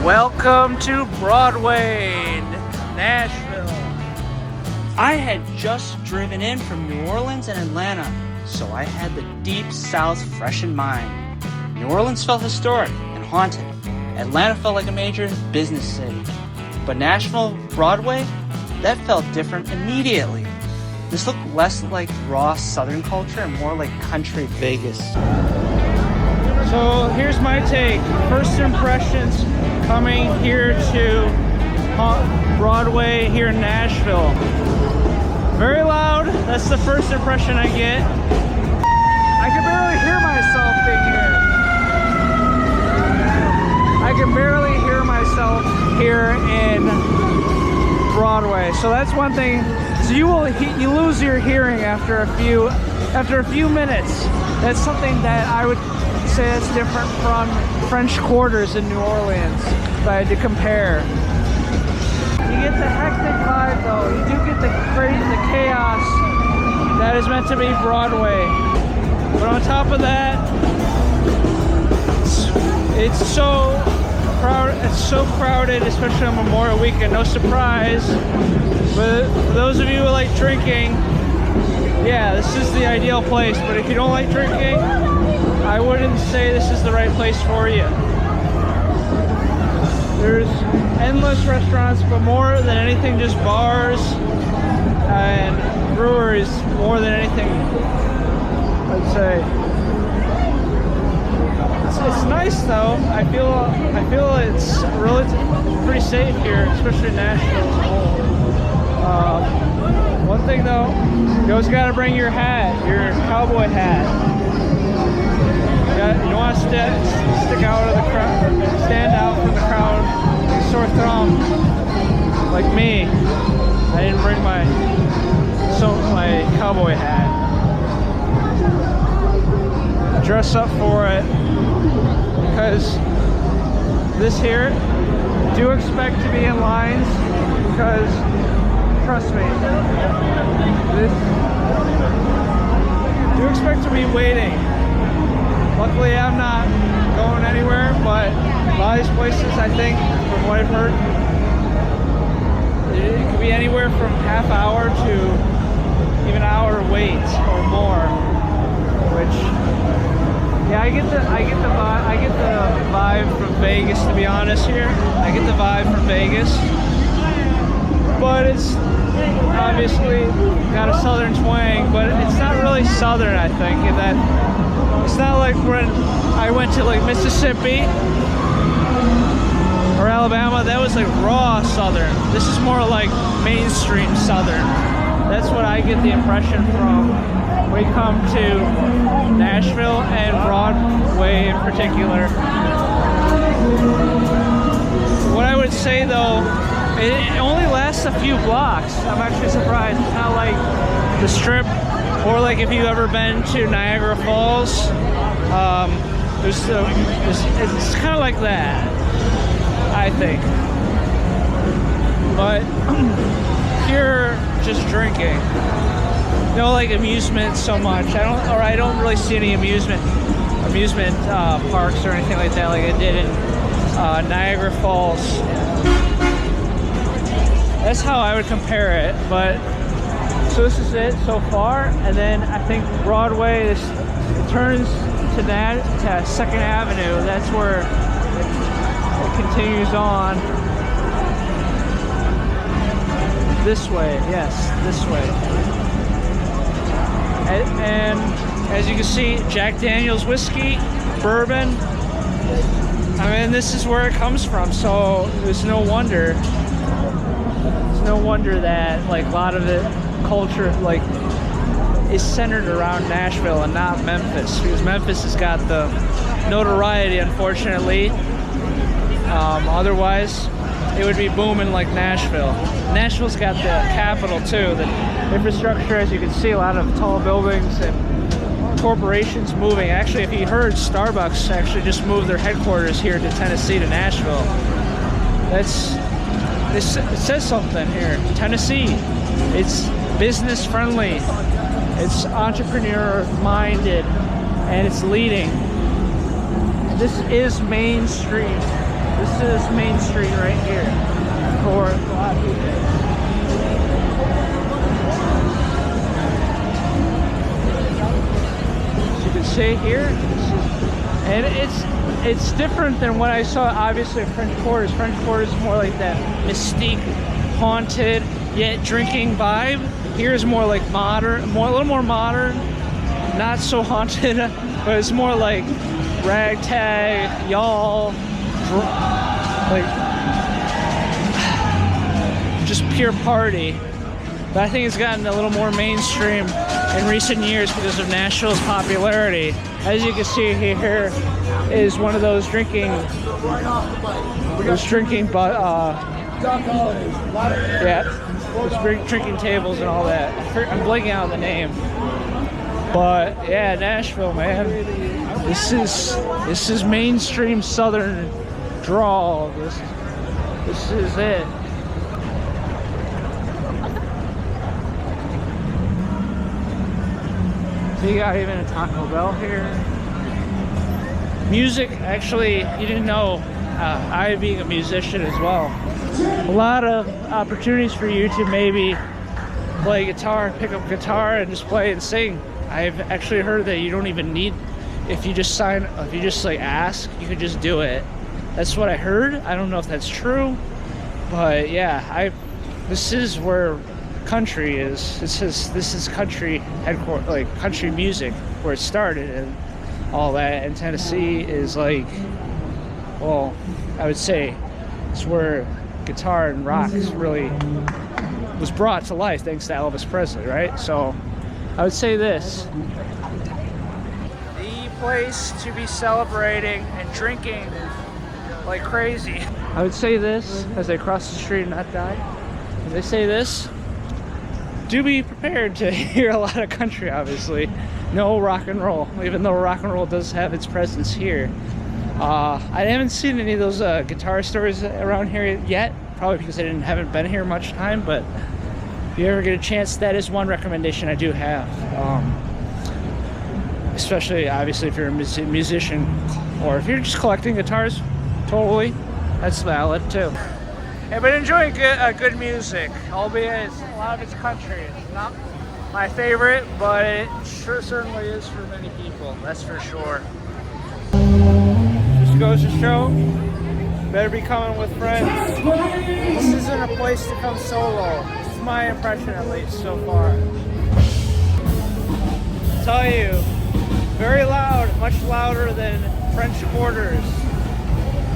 Welcome to Broadway, Nashville. I had just driven in from New Orleans and Atlanta, so I had the deep South fresh in mind. New Orleans felt historic and haunted. Atlanta felt like a major business city. But Nashville Broadway, that felt different immediately. This looked less like raw Southern culture and more like country Vegas. So here's my take. First impressions coming here to Broadway here in Nashville. Very loud. That's the first impression I get. I can barely hear myself being here. I can barely hear myself here in Broadway. So that's one thing. So you lose your hearing after a few minutes. That's something that I would say that's different from French Quarters in New Orleans, if I had to compare. You get the hectic vibe though. You do get the crazy, the chaos that is meant to be Broadway. But on top of that, it's so crowded, especially on Memorial Weekend. No surprise. But for those of you who like drinking, yeah, this is the ideal place. But if you don't like drinking, I wouldn't say this is the right place for you. There's endless restaurants, but more than anything, just bars and breweries more than anything, I'd say. It's nice though. I feel it's really pretty safe here, especially in Nashville as a whole. One thing though, you always gotta bring your hat, your cowboy hat. You don't want to stick out of the crowd, stand out from the crowd, like a sore thumb, like me. I didn't bring my cowboy hat. Dress up for it, because this here, do expect to be in lines, because trust me, do expect to be waiting. Luckily, I'm not going anywhere, but a lot of these places, I think, from what I've heard, it could be anywhere from half hour to even an hour wait or more. Which, yeah, I get the vibe from Vegas. To be honest, here, I get the vibe from Vegas, but it's obviously got a southern twang, but it's not really southern. I think in that. It's not like when I went to like Mississippi or Alabama, that was like raw Southern. This is more like mainstream Southern. That's what I get the impression from when we come to Nashville and Broadway in particular. What I would say though, it only lasts a few blocks. I'm actually surprised. It's not like the Strip. Or like if you've ever been to Niagara Falls, it's kind of like that, I think. But pure just drinking, no like amusement so much. I don't really see any amusement parks or anything like that, like I did in Niagara Falls. That's how I would compare it, but. So this is it so far, and then I think Broadway, it turns to 2nd Avenue. That's where it continues on. This way, yes, this way. And as you can see, Jack Daniel's whiskey, bourbon. I mean, this is where it comes from, so there's no wonder. There's no wonder that like a lot of it. Culture like is centered around Nashville and not Memphis, because Memphis has got the notoriety, unfortunately. Otherwise it would be booming like Nashville. Nashville's got the capital too, the infrastructure, as you can see, a lot of tall buildings and corporations moving. Actually, if you heard, Starbucks actually just moved their headquarters here to Tennessee, to Nashville. It says something here. Tennessee, it's business friendly, it's entrepreneur minded, and it's leading. This is Main Street. This is Main Street right here for a lot of people. As you can see here, and it's different than what I saw obviously at French Quarters. French Quarters is more like that mystique, haunted, yet drinking vibe. Here's more like modern, a little more modern, not so haunted, but it's more like ragtag, y'all, like just pure party. But I think it's gotten a little more mainstream in recent years because of Nashville's popularity. As you can see here is one of those drinking drinking tables and all that. I'm blanking out the name. But yeah, Nashville, man. This is mainstream Southern drawl. This is it. So you got even a Taco Bell here. Music, actually, you didn't know, I being a musician as well. A lot of opportunities for you to maybe play guitar, pick up guitar and just play and sing. I've actually heard that you don't even need, if you just like ask, you could just do it. That's what I heard. I don't know if that's true, but yeah, this is where country is. This is country headquarters, like country music, where it started and all that. And Tennessee is like, well, I would say it's where guitar and rock really was brought to life thanks to Elvis Presley, right? So I would say this: the place to be celebrating and drinking like crazy. I would say this as I cross the street and not die. As I say this, do be prepared to hear a lot of country, obviously. No rock and roll, even though rock and roll does have its presence here. I haven't seen any of those guitar stores around here yet, probably because I haven't been here much time, but if you ever get a chance, that is one recommendation I do have. Especially, obviously, if you're a musician or if you're just collecting guitars, totally, that's valid too. Yeah, but enjoying good music, albeit a lot of it's country. It's not my favorite, but it sure certainly is for many people, that's for sure. Just goes to show, better be coming with friends. This isn't a place to come solo. This is my impression, at least, so far. I'll tell you, very loud, much louder than French Quarters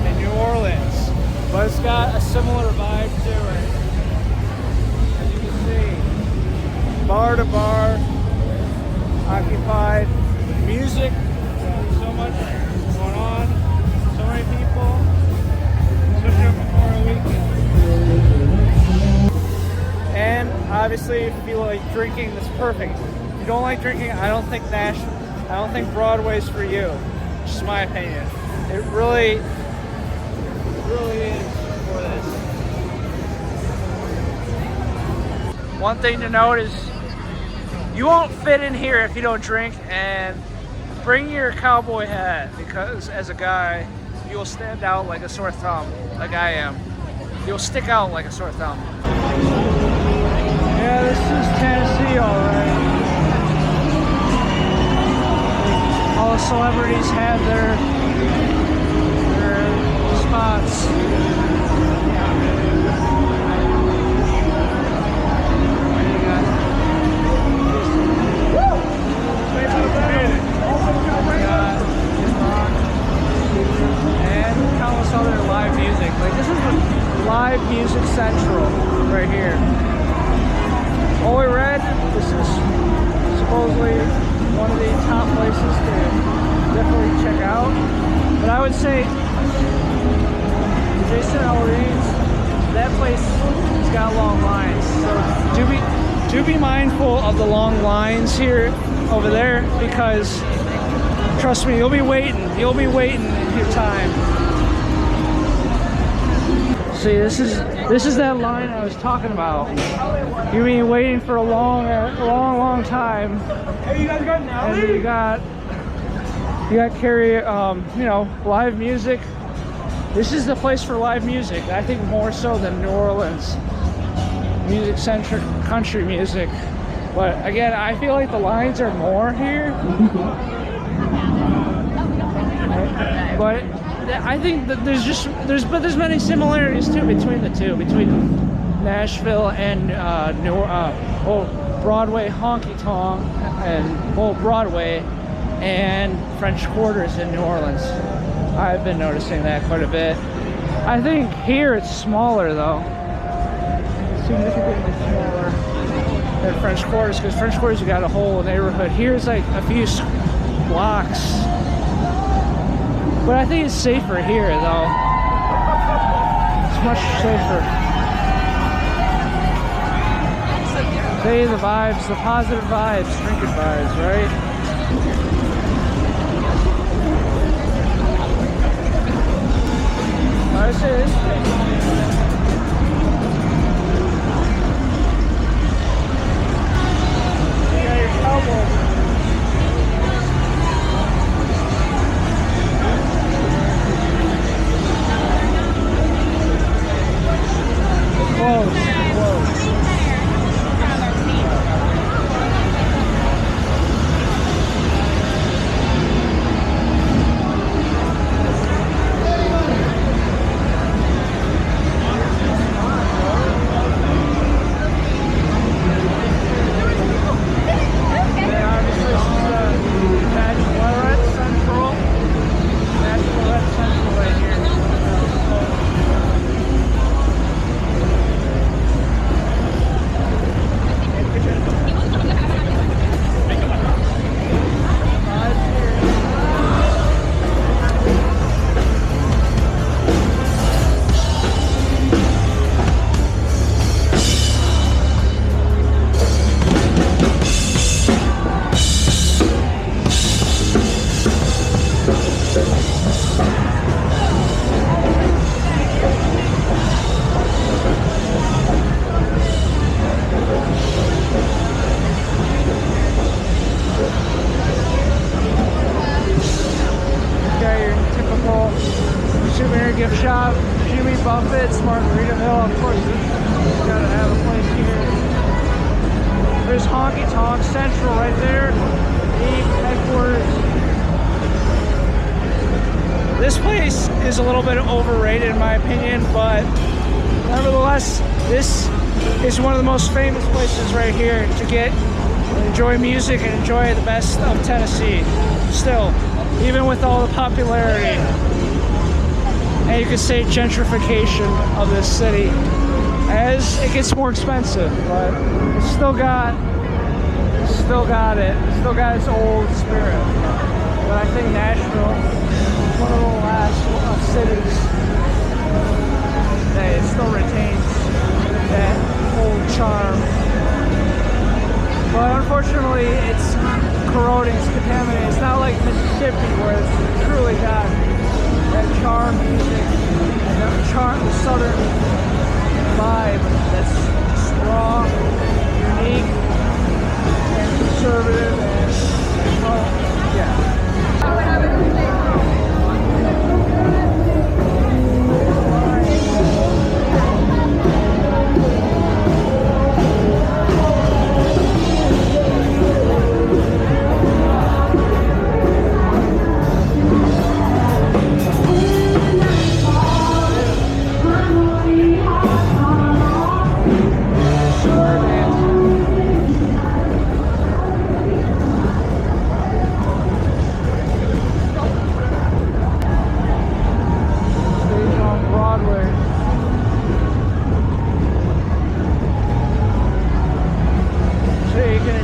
in New Orleans, but it's got a similar vibe to it. As you can see, bar to bar, occupied, music, so much going on, so many people, especially on Memorial Weekend. And obviously, if you feel like drinking, that's perfect. If you don't like drinking, I don't think Broadway's for you. Just my opinion. It really is for this. One thing to note is you won't fit in here if you don't drink, and bring your cowboy hat, because as a guy, you'll stand out like a sore thumb, like I am. You'll stick out like a sore thumb. Yeah, this is Tennessee, all right. All the celebrities have their spots. And countless other live music. Like, this is live music central right here. Overrated. This is supposedly one of the top places to definitely check out. But I would say Jason Aldean's, that place has got long lines. So do be mindful of the long lines here over there, because trust me, you'll be waiting your time. See, this is that line I was talking about. You've been waiting for a long time. Hey, you guys got now? And you got carry, live music, This is the place for live music. I think more so than New Orleans. Music-centric country music. But again, I feel like the lines are more here. But I think that there's many similarities too between the two, between Nashville and Broadway, honky tonk, and Broadway and French Quarters in New Orleans. I've been noticing that quite a bit. I think here it's smaller though, significantly smaller than French Quarters, because French Quarters you got a whole neighborhood. Here's like a few blocks, but I think it's safer here though. It's much safer. Say the vibes, the positive vibes, drinking vibes, right? I say this thing. You got your elbow. Close. Gift shop, Jimmy Buffett's, Margaritaville, of course, you gotta have a place here. There's Honky Tonk Central right there, the headquarters. This place is a little bit overrated in my opinion, but nevertheless, this is one of the most famous places right here to enjoy music and enjoy the best of Tennessee. Still, even with all the popularity. And you could say gentrification of this city as it gets more expensive, but it's still got it. Still got its old spirit. But I think Nashville is one of the last cities that it still retains that old charm. But unfortunately, it's corroding, it's contaminated. It's not like Mississippi where it's truly got that charm music and that charm, the southern vibe that's strong, unique, and conservative, and yeah.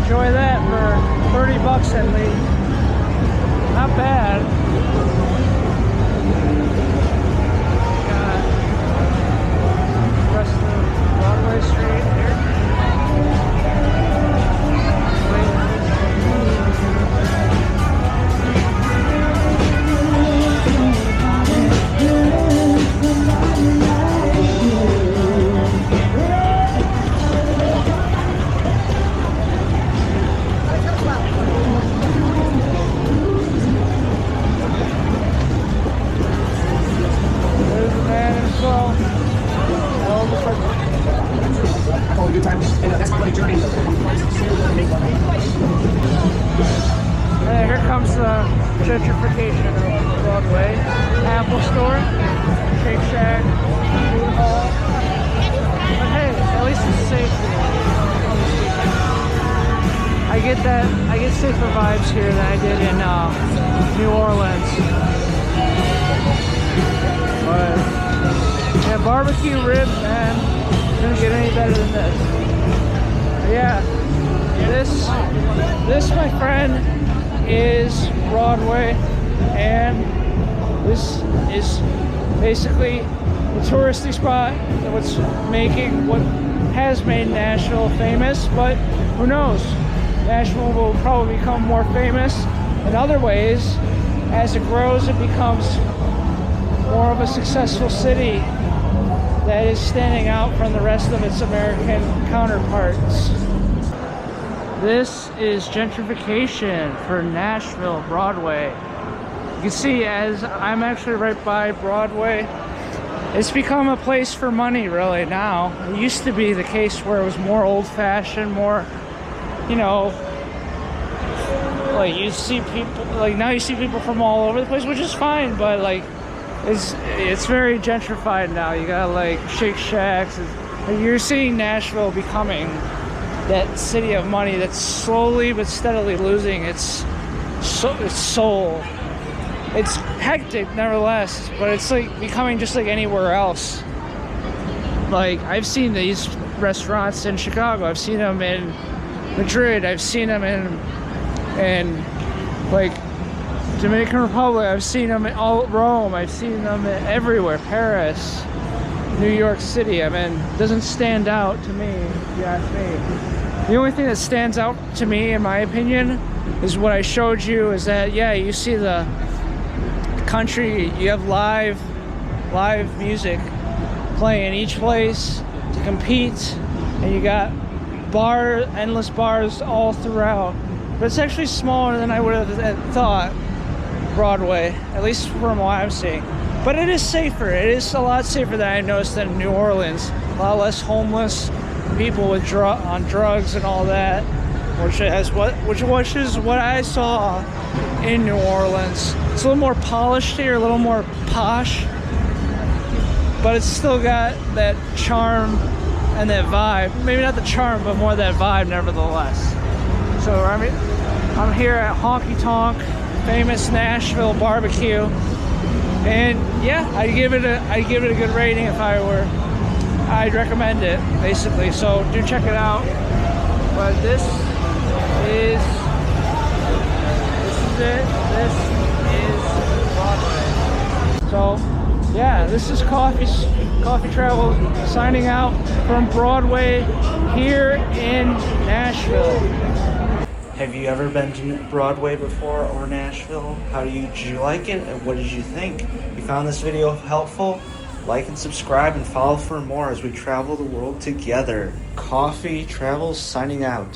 Enjoy that for 30 bucks at least. Not bad. Got rest of Broadway Street here. well. And here comes the gentrification of Broadway. Apple Store, Shake Shack, food hall. But hey, at least it's safe here. I get safer vibes here than I did in New Orleans. But yeah, barbecue ribs, man. Couldn't get any better than this. But yeah, this my friend is Broadway, and this is basically the touristy spot what has made Nashville famous. But who knows? Nashville will probably become more famous in other ways as it grows and becomes more of a successful city that is standing out from the rest of its American counterparts. This is gentrification for Nashville Broadway. You can see, as I'm actually right by Broadway, it's become a place for money really now. It used to be the case where it was more old-fashioned, more, you know, like you see people, like now you see people from all over the place, which is fine, but like it's very gentrified now. You got like Shake Shacks. You're seeing Nashville becoming that city of money that's slowly but steadily losing its soul. It's hectic nevertheless, but it's like becoming just like anywhere else. Like I've seen these restaurants in Chicago, I've seen them in Madrid, I've seen them in like Dominican Republic, I've seen them in all Rome, I've seen them everywhere, Paris, New York City. I mean, it doesn't stand out to me, if you ask me. The only thing that stands out to me, in my opinion, is what I showed you, is that, yeah, you see the country, you have live music playing each place to compete, and you got endless bars all throughout. But it's actually smaller than I would have thought, Broadway, at least from what I'm seeing. But it is safer. It is a lot safer than I noticed than New Orleans. A lot less homeless people with on drugs and all that, which is what I saw in New Orleans. It's a little more polished here, a little more posh, but it's still got that charm and that vibe. Maybe not the charm, but more that vibe nevertheless. So I'm here at Honky Tonk, famous Nashville barbecue, and yeah, I'd give it a good rating if I were. I'd recommend it basically. So do check it out. But this is it. This is Broadway. So yeah, this is Coffee Travel signing out from Broadway here in Nashville. Have you ever been to Broadway before or Nashville? Did you like it, and what did you think? If you found this video helpful, like and subscribe and follow for more as we travel the world together. Coffee Travel signing out.